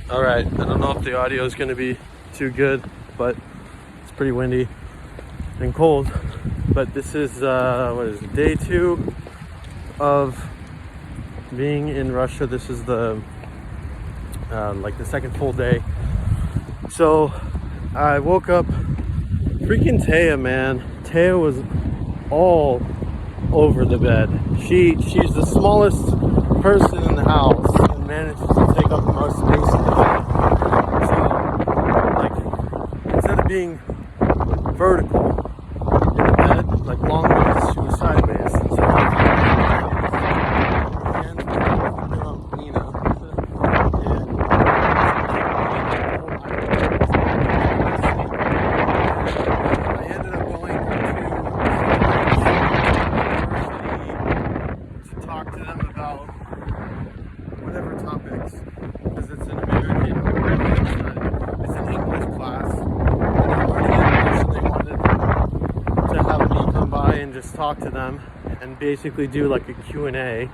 All right, I don't know if the audio is going to be too good, but it's pretty windy and cold. But this is day 2 of being in Russia. This is the the second full day. So I woke up. Freaking Taya, man. Taya was all over the bed. She's the smallest person in the house and manages to take up the most space in the bed. So, instead of being vertical in the bed, like long ways, she was sideways. So, and Nina, I ended up going to talk to them about whatever topics, because it's an American, it's an English class, and they're learning English, and they wanted to have me come by and just talk to them and basically do like a Q&A,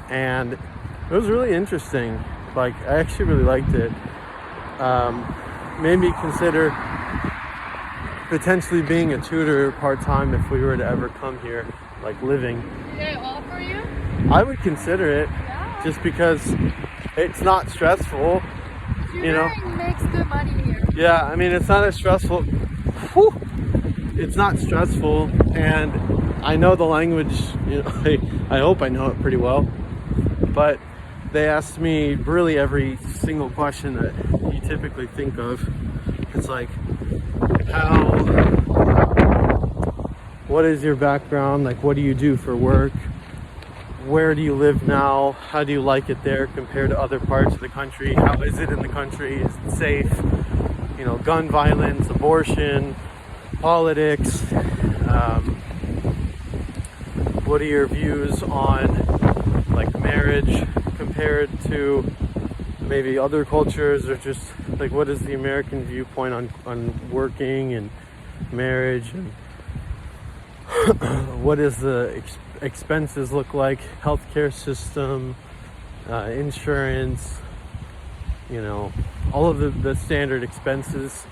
and it was really interesting. Like, I actually really liked it. Made me consider potentially being a tutor part-time if we were to ever come here, like living. Did I offer you? I would consider it. Yeah. Just because it's not stressful, you know. Tutoring makes good money here. Yeah, I mean, it's not as stressful. Whew. It's not stressful, and I know the language. You know, I hope I know it pretty well. But they asked me really every single question that you typically think of. It's like, what is your background? Like, what do you do for work? Where do you live now? How do you like it there compared to other parts of the country? How is it in the country? Is it safe? You know, gun violence, abortion, politics. What are your views on like marriage compared to maybe other cultures, or just like what is the American viewpoint on working and marriage, and what is the expenses look like, healthcare system, insurance, you know, all of the standard expenses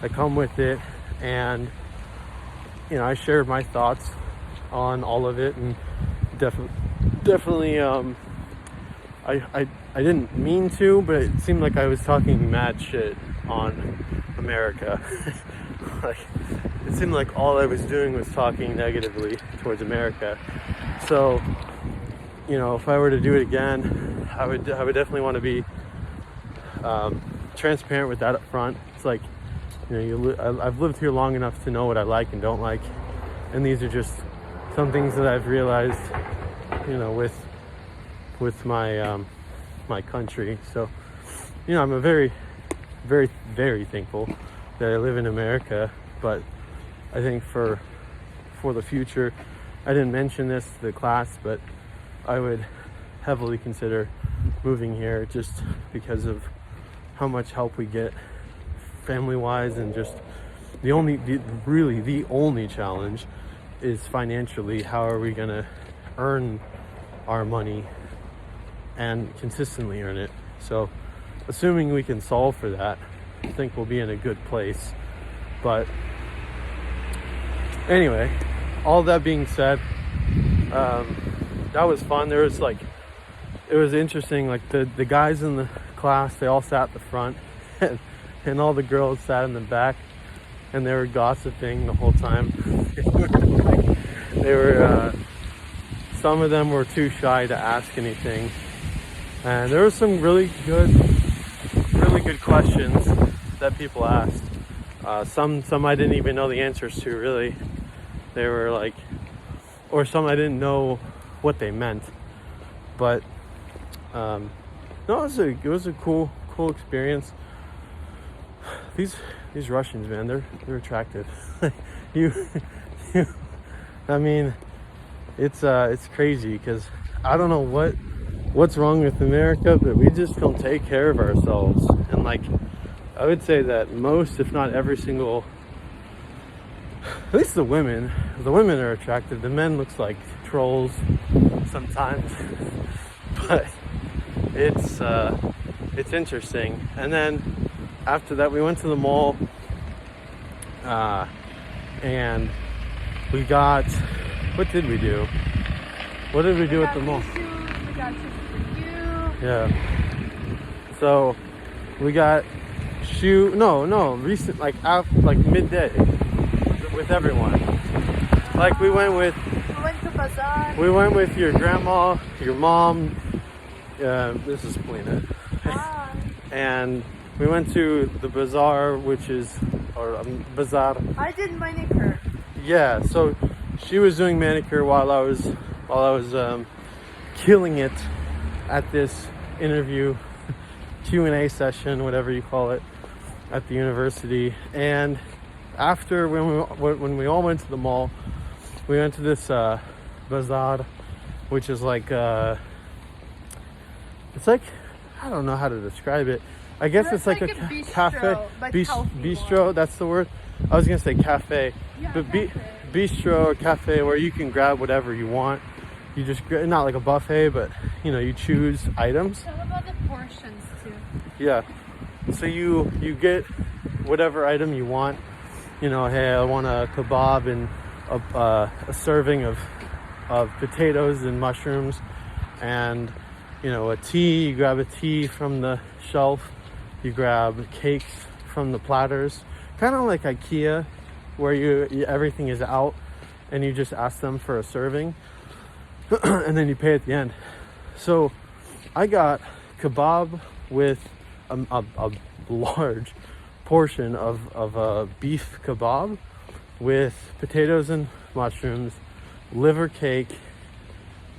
that come with it. And you know, I shared my thoughts on all of it, and definitely I didn't mean to, but it seemed like I was talking mad shit on America. Like, it seemed like all I was doing was talking negatively towards America. So, you know, if I were to do it again, I would definitely want to be transparent with that up front. It's like, you know, I've lived here long enough to know what I like and don't like, and these are just some things that I've realized, you know, with my my country. So, you know, I'm a very, very, very thankful that I live in America. But I think for the future, I didn't mention this to the class, but I would heavily consider moving here just because of how much help we get family-wise, and just the only challenge is financially. How are we gonna earn our money and consistently earn it? So assuming we can solve for that, I think we'll be in a good place. But anyway, all that being said, that was fun. There was like, it was interesting, like the guys in the class, they all sat at the front and all the girls sat in the back, and they were gossiping the whole time. They were some of them were too shy to ask anything, and there were some really good questions that people asked. Some I didn't even know the answers to, really. They were like, or some I didn't know what they meant. But no, it was a cool experience. These Russians, man, they're attractive. I mean, it's crazy, because I don't know what's wrong with America, but we just don't take care of ourselves. And like, I would say that most, if not every single, at least the women are attractive. The men looks like trolls sometimes. But it's it's interesting. And then after that, we went to the mall, and we got. What did we do? What did we do at the mall? We got shoes for you. Yeah. So we got recent like midday with everyone. Like we went to bazaar. We went with your grandma, your mom. This is Polina. Hi. And we went to the bazaar, bazaar. I did manicure. Yeah. So she was doing manicure while I was killing it at this interview Q&A session, whatever you call it, at the university. And after when we all went to the mall, we went to this bazaar, which is like it's like, I don't know how to describe it. I guess it's like a bistro, cafe, but bistro. That's the word. I was gonna say cafe, Yeah, but cafe. bistro or cafe where you can grab whatever you want. You just not like a buffet, but you choose items. Tell about the portions too. Yeah. So you get whatever item you want. Hey, I want a kebab and a serving of potatoes and mushrooms, and a tea. You grab a tea from the shelf. You grab cakes from the platters, kind of like IKEA, where you everything is out, and you just ask them for a serving, and then you pay at the end. So I got kebab with a large portion of a beef kebab with potatoes and mushrooms, liver cake.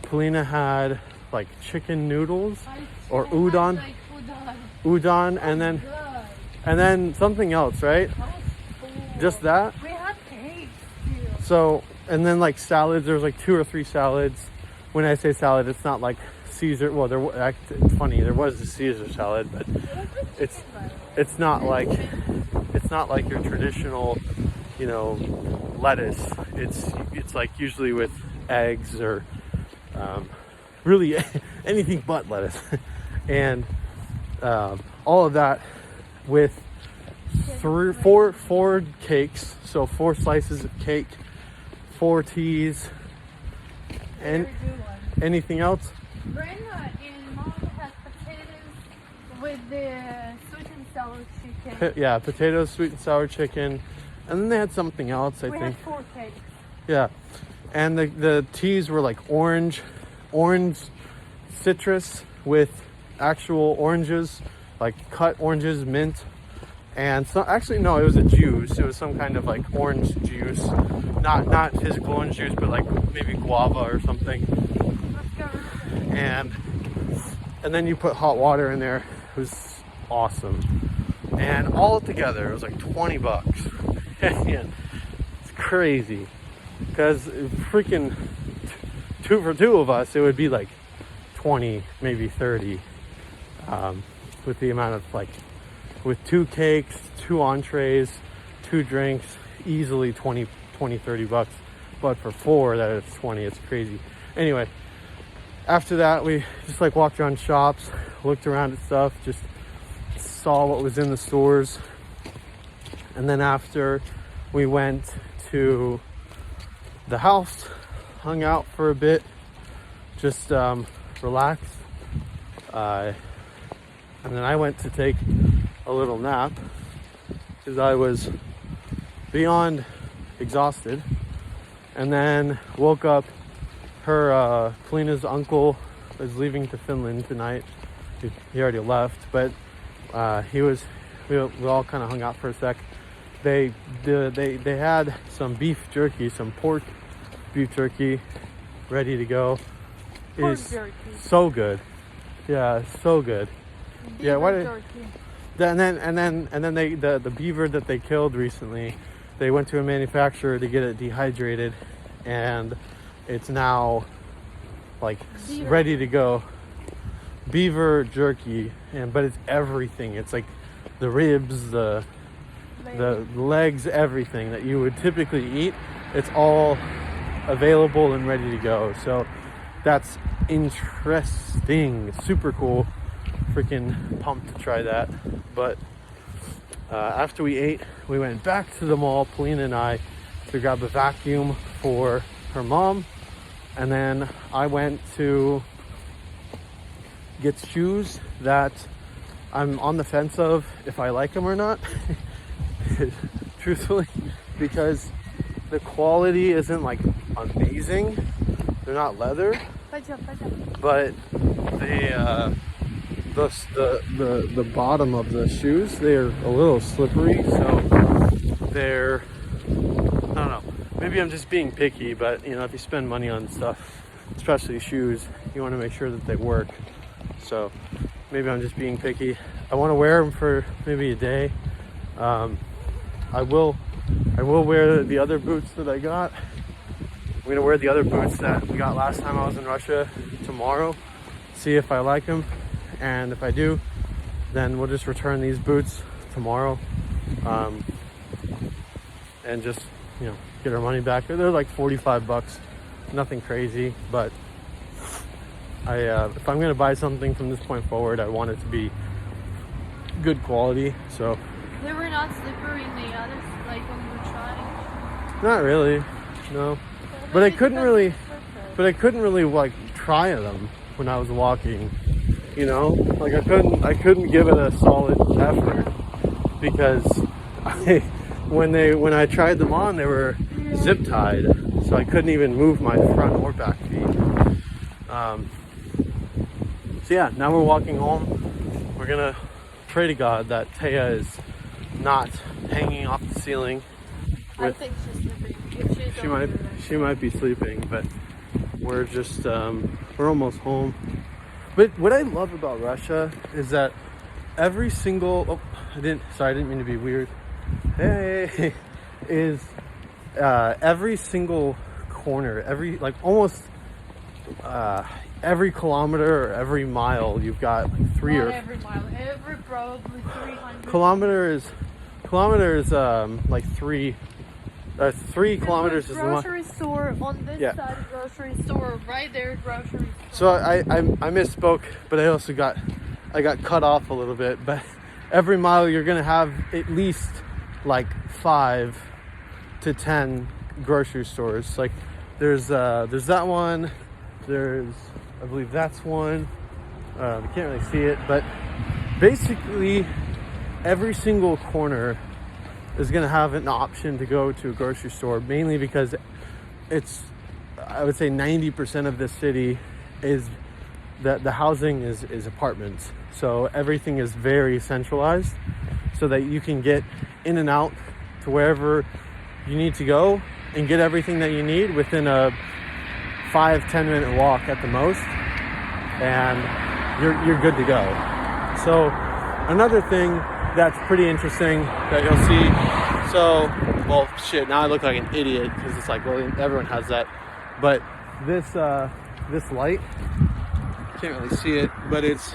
Polina had like chicken noodles or udon, Like udon. and then something else, right? That was cool. Just that. We had cakes too. So, and then like salads. There was like 2 or 3 salads. When I say salad, it's not like Caesar. Well, it's funny. There was a Caesar salad, but it's not like your traditional, lettuce. It's like usually with eggs or really anything but lettuce, and all of that with 4 cakes. So 4 slices of cake, 4 teas, and Very good one. anything else. Brenda in mom has potatoes with the sweet and sour chicken. Yeah, potatoes, sweet and sour chicken, and then they had something else. I We think. had 4 cakes. Yeah, and the teas were like orange citrus with actual oranges, like cut oranges, mint, and so actually no, it was a juice. It was some kind of like orange juice, not physical orange juice, but like maybe guava or something. Let's go. And then you put hot water in there. It was awesome, and all together it was like $20. And it's crazy because freaking for two of us it would be like 20, maybe 30, with the amount of with 2 cakes, 2 entrees, 2 drinks, easily 20, $30. But for 4 that it's 20, it's crazy. Anyway, after that we just walked around shops, looked around at stuff, just saw what was in the stores. And then after we went to the house, hung out for a bit, just relaxed. And then I went to take a little nap because I was beyond exhausted. And then woke up. Polina's uncle is leaving to Finland tonight. He already left, but we all kind of hung out for a sec. They had some beef jerky, some pork beef jerky ready to go. Pork It's jerky. so good. Yeah, so good. Yeah, why Beaver did- jerky. And then the beaver that they killed recently, they went to a manufacturer to get it dehydrated, and it's now Beaver. ready to go. Beaver jerky, but it's everything. It's like the ribs, the legs, everything that you would typically eat. It's all available and ready to go. So that's interesting. Super cool freaking pumped to try that. But after we ate, we went back to the mall, Polina and I, to grab a vacuum for her mom. And then I went to get shoes that I'm on the fence of if I like them or not. Truthfully, because the quality isn't like amazing. They're not leather, but the bottom of the shoes, they're a little slippery, so they're, I don't know, maybe I'm just being picky, but you know, if you spend money on stuff, especially shoes, you want to make sure that they work. So maybe I'm just being picky. I want to wear them for maybe a day. I will wear the other boots that I got. I'm gonna wear the other boots that we got last time I was in Russia tomorrow, see if I like them, and if I do, then we'll just return these boots tomorrow, and just, you know, get our money back. They're like 45 bucks, nothing crazy, but if I'm gonna buy something from this point forward, I want it to be good quality. So They were not slippery in the others, like when we were trying. not really, no. But I couldn't really, like try them when I was walking, you know, like I couldn't give it a solid effort because when I tried them on, they were zip tied, so I couldn't even move my front or back feet. So yeah, now we're walking home. We're gonna pray to God that Taya is not hanging off the ceiling. I think she's sleeping. She might be sleeping, but we're just we're almost home. But what I love about Russia is that every single I didn't mean to be weird. Hey, is every single corner, almost every kilometer or every mile, you've got like three Not or every mile, every probably 300 kilometer is like 3 kilometers is the one. grocery store on this side, grocery store right there, grocery store. So I misspoke, but I also got cut off a little bit. But every mile you're gonna have at least like 5 to 10 grocery stores. Like there's that one, I believe that's one. You can't really see it, but basically every single corner is going to have an option to go to a grocery store, mainly because I would say 90% of this city is that the housing is apartments. So everything is very centralized so that you can get in and out to wherever you need to go and get everything that you need within a 5-10 minute walk at the most, and you're good to go. So another thing that's pretty interesting that you'll see, well shit, now I look like an idiot because it's like, well, everyone has that, but this light, can't really see it, but it's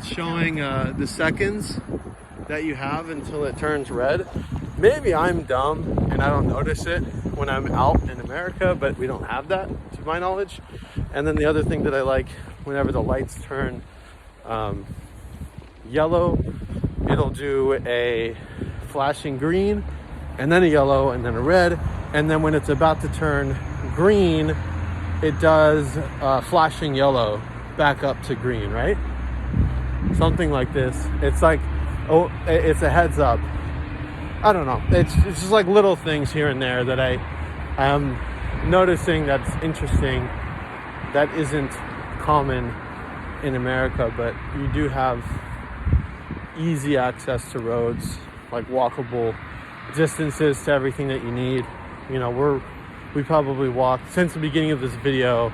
showing the seconds that you have until it turns red. Maybe I'm dumb and I don't notice it when I'm out in America, but we don't have that to my knowledge. And then the other thing that I like, whenever the lights turn yellow, it'll do a flashing green and then a yellow and then a red, and then when it's about to turn green, it does flashing yellow back up to green, right? Something like this. It's like, oh, it's a heads up. I don't know. It's just like little things here and there that I am noticing that's interesting, that isn't common in America, but you do have easy access to roads, like walkable distances to everything that you need. You know, we probably walked, since the beginning of this video,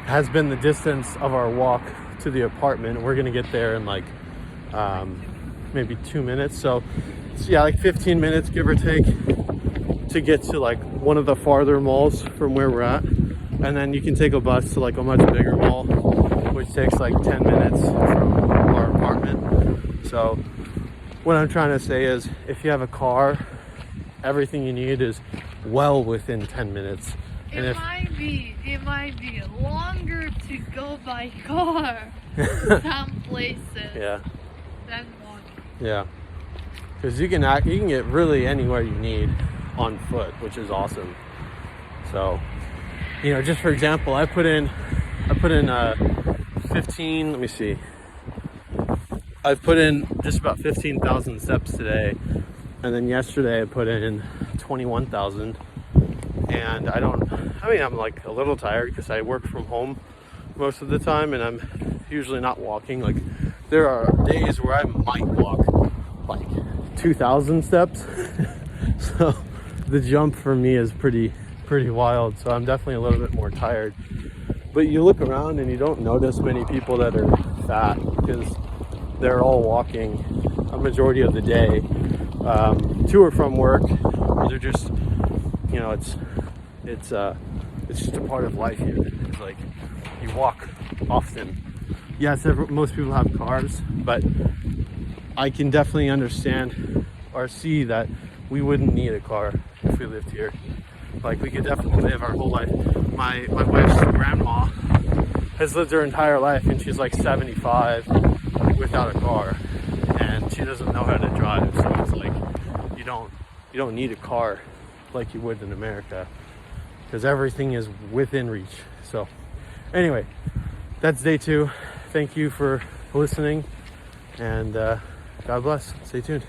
has been the distance of our walk to the apartment. We're gonna get there in like maybe 2 minutes. So yeah, like 15 minutes, give or take, to get to like one of the farther malls from where we're at. And then you can take a bus to like a much bigger mall, which takes like 10 minutes from our apartment. So what I'm trying to say is, if you have a car, everything you need is well within 10 minutes. And it might be longer to go by car. some places Yeah. than walking. Yeah. Because you can get really anywhere you need on foot, which is awesome. So, you know, just for example, I put in 15. Let me see. I've put in just about 15,000 steps today, and then yesterday I put in 21,000. And I'm like a little tired because I work from home most of the time, and I'm usually not walking. Like, there are days where I might walk like 2,000 steps. So the jump for me is pretty wild. So I'm definitely a little bit more tired. But you look around and you don't notice many people that are fat because they're all walking a majority of the day, to or from work, or they're just, you know, it's just a part of life here. It's like you walk often. Yes, most people have cars, but I can definitely understand or see that we wouldn't need a car if we lived here. Like, we could definitely live our whole life. My wife's grandma has lived her entire life, and she's like 75 without a car, and she doesn't know how to drive. So it's like you don't need a car like you would in America, because everything is within reach. So anyway, that's day 2. Thank you for listening, and God bless. Stay tuned.